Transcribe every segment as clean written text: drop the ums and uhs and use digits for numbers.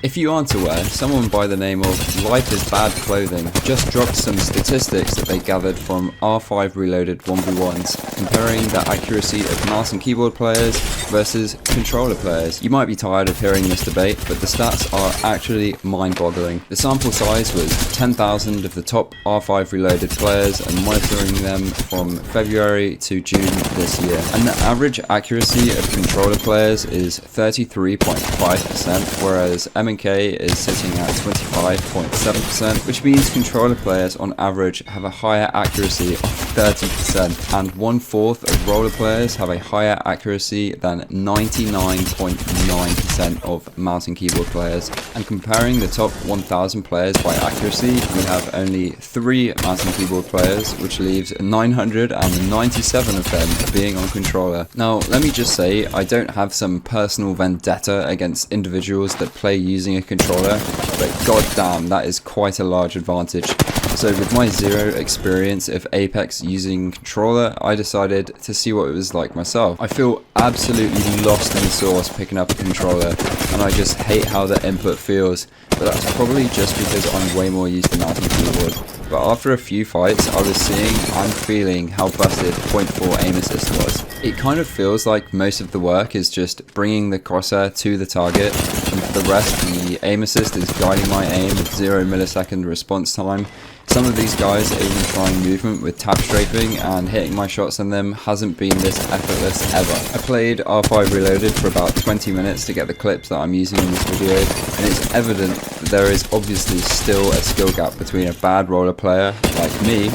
If you aren't aware, someone by the name of LifeIsBadClothing just dropped some statistics that they gathered from R5 Reloaded 1v1s, comparing the accuracy of mouse and keyboard players versus controller players. You might be tired of hearing this debate, but the stats are actually mind-boggling. The sample size was 10,000 of the top R5 Reloaded players and monitoring them from February to June this year. And the average accuracy of controller players is 33.5%, whereas MnK is sitting at 25.7%, which means controller players on average have a higher accuracy of 30%, and 1/4 of roller players have a higher accuracy than 99.9% of mouse and keyboard players. And comparing the top 1000 players by accuracy, we have only 3 mouse and keyboard players, which leaves 997 of them being on controller. Now, let me just say, I don't have some personal vendetta against individuals that play using a controller, but goddamn, that is quite a large advantage. So with my zero experience of Apex using controller, I decided to see what it was like myself. I feel absolutely lost in the sauce picking up a controller, and I just hate how the input feels, but that's probably just because I'm way more used to mouse and keyboard. But after a few fights, I was seeing and feeling how busted 0.4 aim assist was. It kind of feels like most of the work is just bringing the crosshair to the target, and for the rest, the aim assist is guiding my aim with 0 millisecond response time. Some of these guys are even trying movement with tap-strafing, and hitting my shots on them hasn't been this effortless ever. I played R5 Reloaded for about 20 minutes to get the clips that I'm using in this video, and it's evident that there is obviously still a skill gap between a bad roller player, like me,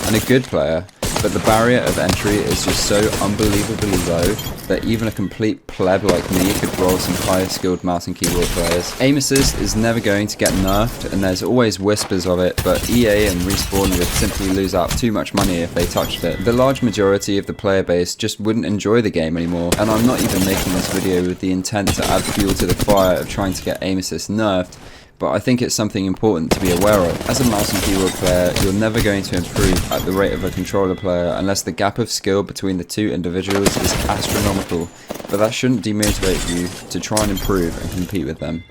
and a good player. But the barrier of entry is just so unbelievably low that even a complete pleb like me could roll some higher skilled mouse and keyboard players. Aim assist is never going to get nerfed, and there's always whispers of it, but EA and Respawn would simply lose out too much money if they touched it. The large majority of the player base just wouldn't enjoy the game anymore, and I'm not even making this video with the intent to add fuel to the fire of trying to get aim assist nerfed, but I think it's something important to be aware of. As a mouse and keyboard player, you're never going to improve at the rate of a controller player unless the gap of skill between the two individuals is astronomical, but that shouldn't demotivate you to try and improve and compete with them.